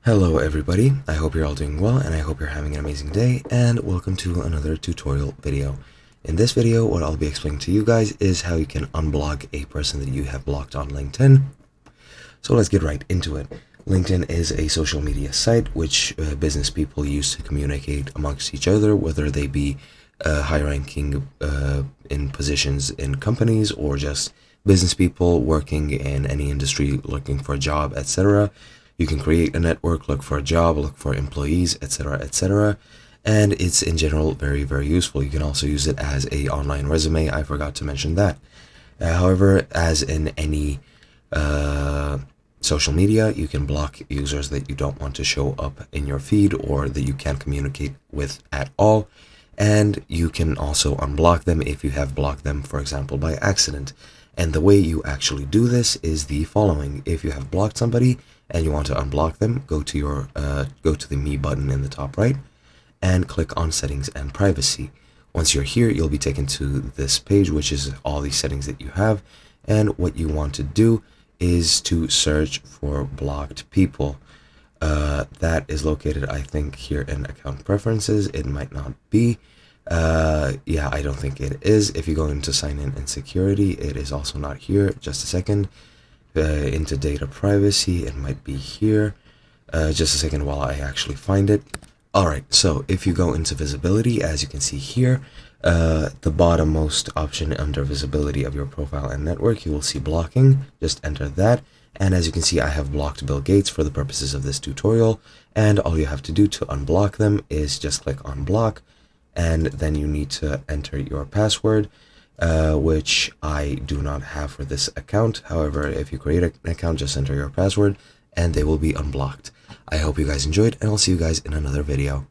Hello everybody, I hope you're all doing well and I hope you're having an amazing day, and welcome to another tutorial video. In this video, what I'll be explaining to you guys is how you can unblock a person that you have blocked on LinkedIn. So let's get right into it. LinkedIn is a social media site which business people use to communicate amongst each other, whether they be high ranking in positions in companies or just business people working in any industry looking for a job, etc. You can create a network, look for a job, look for employees, etc., etc. And it's in general very useful. You can also use it as a online resume. I forgot to mention that. However, as in any social media, you can block users that you don't want to show up in your feed or that you can't communicate with at all. And you can also unblock them if you have blocked them, for example, by accident. And the way you actually do this is the following. If you have blocked somebody and you want to unblock them, go to the Me button in the top right and click on Settings and Privacy. Once you're here, you'll be taken to this page, which is all the settings that you have. And what you want to do is to search for blocked people. That is located, I think, here in Account Preferences. It might not be. Yeah, I don't think it is. If you go into Sign In and Security, it is also not here. Just a second. Into Data Privacy, it might be here. Just a second while I actually find it. Alright, so if you go into Visibility, as you can see here, the bottommost option under Visibility of your profile and network, you will see Blocking. Just enter that. And as you can see, I have blocked Bill Gates for the purposes of this tutorial. And all you have to do to unblock them is just click on Block. And then you need to enter your password, which I do not have for this account. However, if you create an account, just enter your password and they will be unblocked. I hope you guys enjoyed, and I'll see you guys in another video.